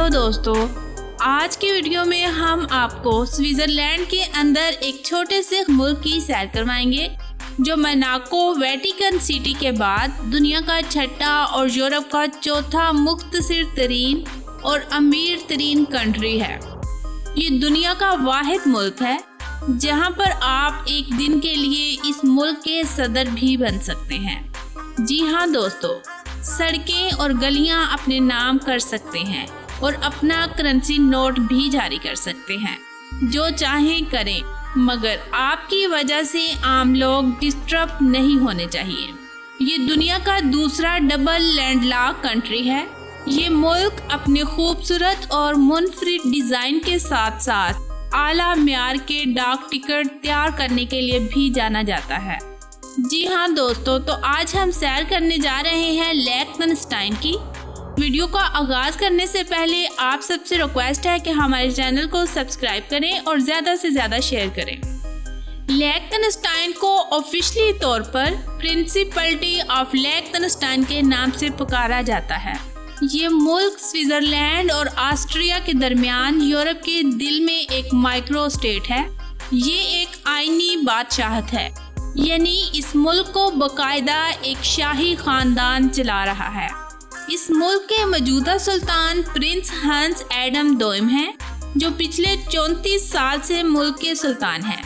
Hello दोस्तों, आज की वीडियो में हम आपको स्विट्जरलैंड के अंदर एक छोटे से मुल्क की सैर करवाएंगे जो मोनाको वेटिकन सिटी के बाद दुनिया का छठा और यूरोप का चौथा मुख्तसर तरीन और अमीर तरीन कंट्री है। ये दुनिया का वाहिद मुल्क है जहां पर आप एक दिन के लिए इस मुल्क के सदर भी बन सकते हैं। जी हाँ दोस्तों, सड़कें और गलियां अपने नाम कर सकते हैं और अपना करेंसी नोट भी जारी कर सकते हैं, जो चाहें करें, मगर आपकी वजह से आम लोग डिस्टर्ब नहीं होने चाहिए। ये दुनिया का दूसरा डबल लैंडलॉक कंट्री है। ये मुल्क अपने खूबसूरत और मुनफरिद डिज़ाइन के साथ साथ आला म्यार के डाक टिकट तैयार करने के लिए भी जाना जाता है। जी हाँ दोस्तों, तो आज हम सैर करने जा रहे हैं लिechtenstein की। वीडियो का आगाज करने से पहले आप सबसे रिक्वेस्ट है कि हमारे चैनल को सब्सक्राइब करें और ज़्यादा से ज़्यादा शेयर करें। लिechtenstein को ऑफिशियली तौर पर प्रिंसिपलिटी ऑफ लिechtenstein के नाम से पुकारा जाता है। ये मुल्क स्विट्जरलैंड और ऑस्ट्रिया के दरमियान यूरोप के दिल में एक माइक्रो स्टेट है। ये एक आईनी बादशाहत है, यानी इस मुल्क को बाकायदा एक शाही खानदान चला रहा है। इस मुल्क के मौजूदा सुल्तान प्रिंस हंस एडम दोइम हैं, जो पिछले 34 साल से मुल्क के सुल्तान हैं।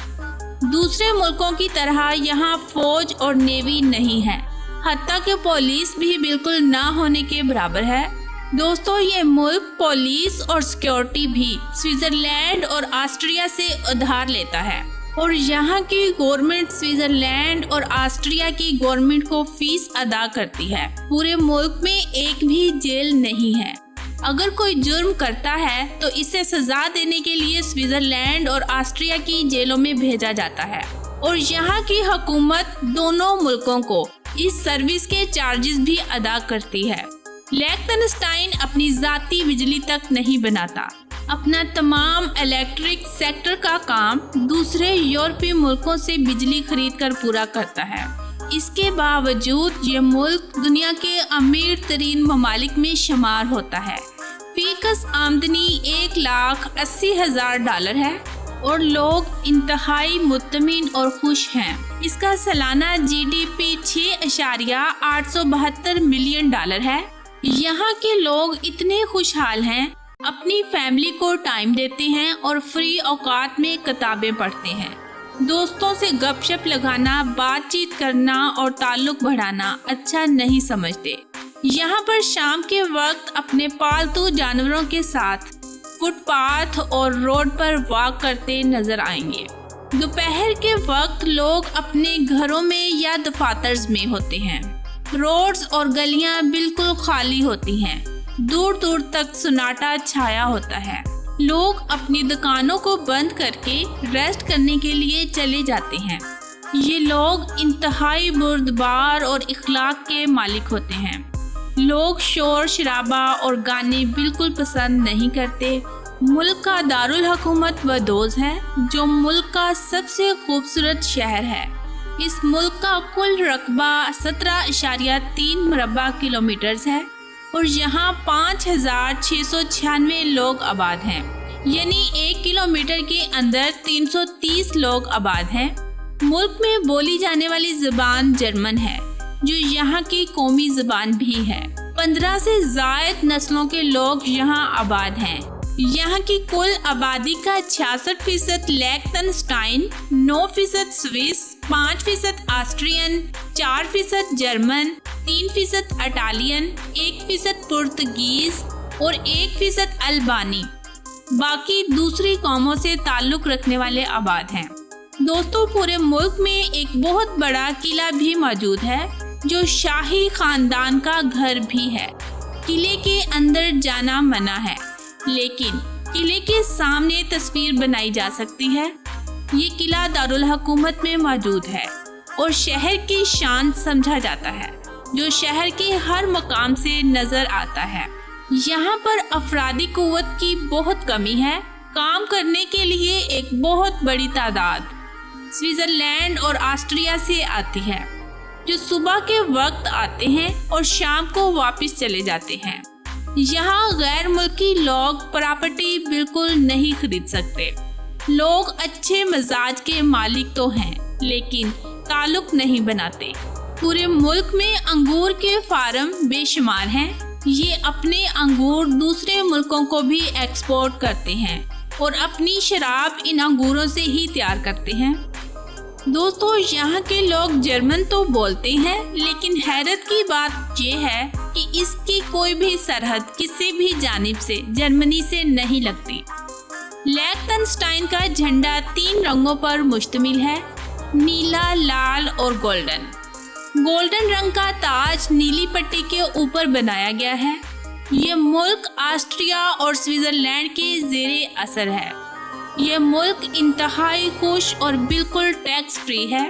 दूसरे मुल्कों की तरह यहाँ फौज और नेवी नहीं है, हत्ता कि पुलिस भी बिल्कुल ना होने के बराबर है। दोस्तों, ये मुल्क पुलिस और सिक्योरिटी भी स्विट्जरलैंड और ऑस्ट्रिया से उधार लेता है और यहाँ की गवर्नमेंट स्विट्जरलैंड और ऑस्ट्रिया की गवर्नमेंट को फीस अदा करती है। पूरे मुल्क में एक भी जेल नहीं है। अगर कोई जुर्म करता है तो इसे सजा देने के लिए स्विट्जरलैंड और ऑस्ट्रिया की जेलों में भेजा जाता है और यहाँ की हुकूमत दोनों मुल्कों को इस सर्विस के चार्जेस भी अदा करती है। लिechtenstein अपनी जाती बिजली तक नहीं बनाता। अपना तमाम इलेक्ट्रिक सेक्टर का काम दूसरे यूरोपीय मुल्कों से बिजली खरीद कर पूरा करता है। इसके बावजूद ये मुल्क दुनिया के अमीर तरीन ममालिक में शुमार होता है। फीकस आमदनी $1,80,000 है और लोग इंतहाई मुतमिन और खुश हैं। इसका सालाना GDP $6.872 मिलियन है। यहाँ के लोग इतने खुशहाल हैं, अपनी फैमिली को टाइम देते हैं और फ्री औकात में किताबें पढ़ते हैं। दोस्तों से गपशप लगाना, बातचीत करना और ताल्लुक बढ़ाना अच्छा नहीं समझते। यहाँ पर शाम के वक्त अपने पालतू जानवरों के साथ फुटपाथ और रोड पर वॉक करते नजर आएंगे। दोपहर के वक्त लोग अपने घरों में या दफातर्स में होते हैं। रोड्स और गलियां बिल्कुल खाली होती हैं। दूर दूर तक सन्नाटा छाया होता है। लोग अपनी दुकानों को बंद करके रेस्ट करने के लिए चले जाते हैं। ये लोग इंतहाई बुर्दबार और इखलाक के मालिक होते हैं। लोग शोर शराबा और गाने बिल्कुल पसंद नहीं करते। मुल्क का दारुल हुकूमत वदोज़ है, जो मुल्क का सबसे खूबसूरत शहर है। इस मुल्क का कुल रकबा 17.3 मुरब्बा किलोमीटर है और यहाँ 5,696 लोग आबाद हैं, यानी 1 किलोमीटर के अंदर 330 लोग आबाद हैं। मुल्क में बोली जाने वाली ज़बान जर्मन है, जो यहाँ की कौमी ज़बान भी है। 15 से ज़ायद नस्लों के लोग यहाँ आबाद हैं। यहाँ की कुल आबादी का 66% लिechtenstein, 9% Swiss, 5% Austrian, 4% German, 3% Italian, 1% Portuguese और 1% अल्बानी, बाकी दूसरी कौमों से ताल्लुक रखने वाले आबाद हैं। दोस्तों, पूरे मुल्क में एक बहुत बड़ा किला भी मौजूद है, जो शाही खानदान का घर भी है। किले के अंदर जाना मना है, लेकिन किले के सामने तस्वीर बनाई जा सकती है। ये किला दारुल हुकूमत में मौजूद है और शहर की शान समझा जाता है, जो शहर के हर मकाम से नजर आता है। यहाँ पर अफरादी कुव्वत की बहुत कमी है। काम करने के लिए एक बहुत बड़ी तादाद स्विट्जरलैंड और ऑस्ट्रिया से आती है, जो सुबह के वक्त आते हैं और शाम को वापस चले जाते हैं। यहाँ गैर मुल्की लोग प्रॉपर्टी बिल्कुल नहीं खरीद सकते। लोग अच्छे मिजाज के मालिक तो हैं, लेकिन ताल्लुक नहीं बनाते। पूरे मुल्क में अंगूर के फार्म बेशुमार हैं। ये अपने अंगूर दूसरे मुल्कों को भी एक्सपोर्ट करते हैं और अपनी शराब इन अंगूरों से ही तैयार करते हैं। दोस्तों, यहाँ के लोग जर्मन तो बोलते हैं, लेकिन हैरत की बात ये है कि इसकी कोई भी सरहद किसी भी जानिब से जर्मनी से नहीं लगती। लिechtenstein का झंडा 3 रंगों पर मुश्तमिल है, नीला, लाल और गोल्डन। गोल्डन रंग का ताज नीली पट्टी के ऊपर बनाया गया है। ये मुल्क ऑस्ट्रिया और स्विट्जरलैंड के ज़ेरे असर है। ये मुल्क इंतहाई खुश और बिल्कुल टैक्स फ्री है।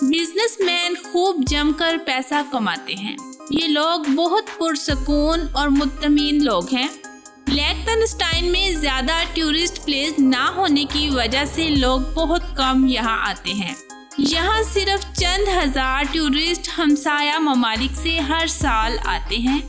बिजनेसमैन खूब जमकर पैसा कमाते हैं। ये लोग बहुत पुरसकून और मुतमीन लोग हैं। लिechtenstein में ज़्यादा टूरिस्ट प्लेस ना होने की वजह से लोग बहुत कम यहाँ आते हैं। यहाँ सिर्फ चंद हजार टूरिस्ट हमसाया ममालिक से हर साल आते हैं।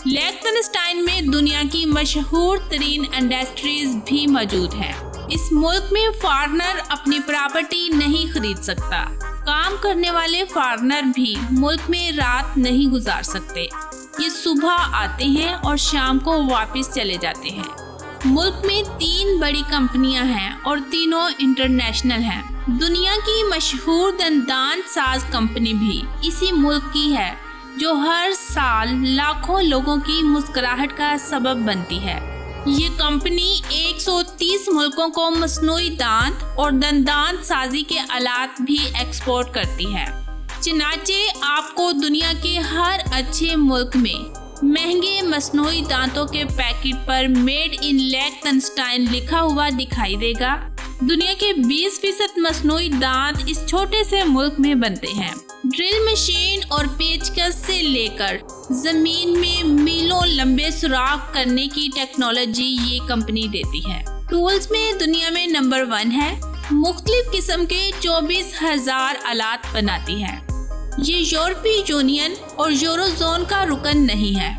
लिechtenstein में दुनिया की मशहूर तरीन इंडस्ट्रीज भी मौजूद हैं। इस मुल्क में फॉरेनर अपनी प्रॉपर्टी नहीं खरीद सकता। काम करने वाले फॉरेनर भी मुल्क में रात नहीं गुजार सकते। ये सुबह आते हैं और शाम को वापस चले जाते हैं। मुल्क में 3 बड़ी कंपनियां हैं और तीनों इंटरनेशनल हैं। दुनिया की मशहूर दंदान साज कंपनी भी इसी मुल्क की है, जो हर साल लाखों लोगों की मुस्कुराहट का सबब बनती है। ये कंपनी 130 मुल्कों को मसनूई दांत और दंदान साजी के आलात भी एक्सपोर्ट करती है। चनाचे आपको दुनिया के हर अच्छे मुल्क में महंगे मसनूई दांतों के पैकेट पर मेड इन लिechtenstein लिखा हुआ दिखाई देगा। दुनिया के 20% मसनूई दांत इस छोटे से मुल्क में बनते हैं। ड्रिल मशीन और पेचकस से लेकर जमीन में मीलों लंबे सुराख करने की टेक्नोलॉजी ये कंपनी देती है। टूल्स में दुनिया में नंबर 1 है। मुख्तलिफ किस्म के 24,000 आलात बनाती है। ये यूरोपीय यूनियन और यूरोजोन का रुकन नहीं है।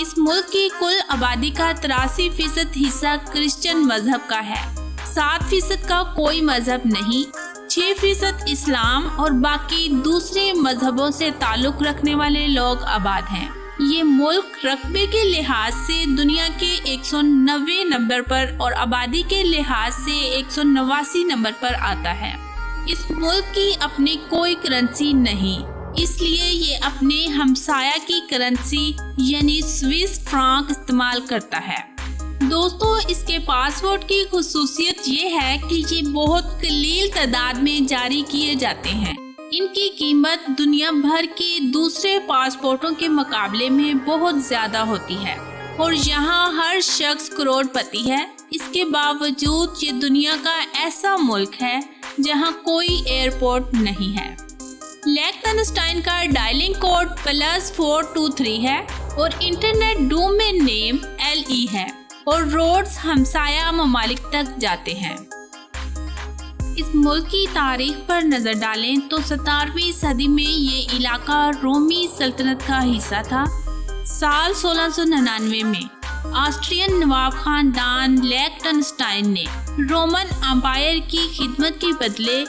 इस मुल्क की कुल आबादी का 83% हिस्सा क्रिश्चियन मजहब का है। 7% का कोई मजहब नहीं, 6% इस्लाम और बाकी दूसरे मजहबों से ताल्लुक रखने वाले लोग आबाद हैं। ये मुल्क रकबे के लिहाज से दुनिया के 190 नंबर पर और आबादी के लिहाज से 189 नंबर पर आता है। इस मुल्क की अपनी कोई करेंसी नहीं, इसलिए ये अपने हमसाया की करेंसी यानी स्विस फ्रांक इस्तेमाल करता है। दोस्तों, इसके पासपोर्ट की खुसूसियत ये है कि ये बहुत कलील तादाद में जारी किए जाते हैं। इनकी कीमत दुनिया भर के दूसरे पासपोर्टों के मुकाबले में बहुत ज्यादा होती है और यहाँ हर शख्स करोड़पति है। इसके बावजूद ये दुनिया का ऐसा मुल्क है जहाँ कोई एयरपोर्ट नहीं है। लिechtenstein का डायलिंग कोड +423 है और इंटरनेट डोमेन नेम LE है और रोड्स हमसाया ममालिक तक जाते हैं। इस मुल्क की तारीख पर नजर डालें तो 17वीं सदी में ये इलाका रोमी सल्तनत का हिस्सा था। साल 1699 में ऑस्ट्रियन नवाब खानदान लिechtenstein ने रोमन एम्पायर की खिदमत के बदले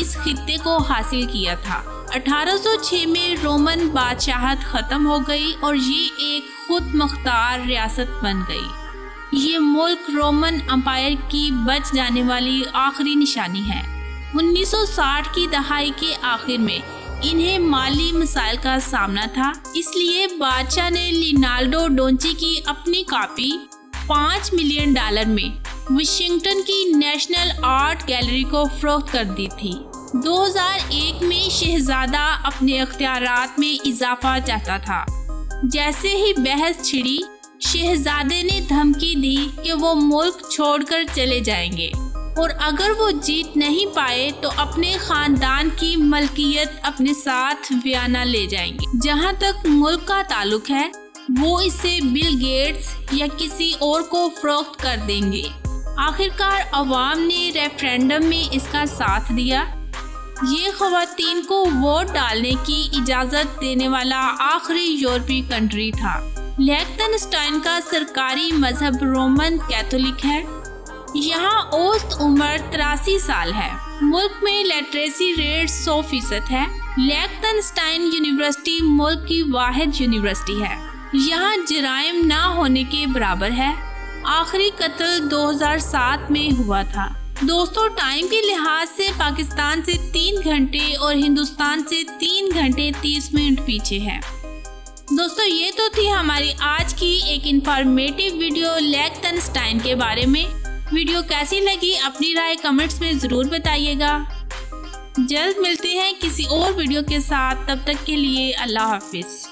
इस खित्ते को हासिल किया था। 1806 में रोमन बादशाहत खत्म हो गई और ये एक खुद मुख्तार रियासत बन गई। ये मुल्क रोमन एम्पायर की बच जाने वाली आखिरी निशानी है। 1960 की दहाई के आखिर में इन्हें माली मसाइल का सामना था, इसलिए बादशाह ने लियोनार्डो डोंची की अपनी कॉपी $5 मिलियन में वाशिंगटन की नेशनल आर्ट गैलरी को फरोख्त कर दी थी। 2001 में शहजादा अपने अख्तियारात में इजाफा चाहता था। जैसे ही बहस छिड़ी, शहजादे ने धमकी दी कि वो मुल्क छोड़कर चले जाएंगे और अगर वो जीत नहीं पाए तो अपने खानदान की मलकियत अपने साथ वियना ले जाएंगे। जहाँ तक मुल्क का ताल्लुक है, वो इसे बिल गेट्स या किसी और को फरोख्त कर देंगे। आखिरकार अवाम ने रेफरेंडम में इसका साथ दिया। ये ख़वातीन को वोट डालने की इजाज़त देने वाला आखिरी यूरोपीय कंट्री था। لیختنسٹائن کا سرکاری مذہب رومن کیتھولک ہے۔ یہاں اوسط عمر 83 سال ہے۔ ملک میں لٹریسی ریٹ 100% ہے۔ لیختنسٹائن یونیورسٹی ملک کی واحد یونیورسٹی ہے۔ یہاں جرائم نہ ہونے کے برابر ہے۔ آخری قتل 2007 میں ہوا تھا۔ دوستو، ٹائم کے لحاظ سے پاکستان سے 3 گھنٹے اور ہندوستان سے 3 گھنٹے 30 منٹ پیچھے ہے۔ دوستو، یہ تو تھی ہماری آج کی ایک انفارمیٹیو ویڈیو لیختنسٹائن کے بارے میں۔ ویڈیو کیسی لگی اپنی رائے کمنٹس میں ضرور بتائیے گا۔ جلد ملتے ہیں کسی اور ویڈیو کے ساتھ، تب تک کے لیے اللہ حافظ۔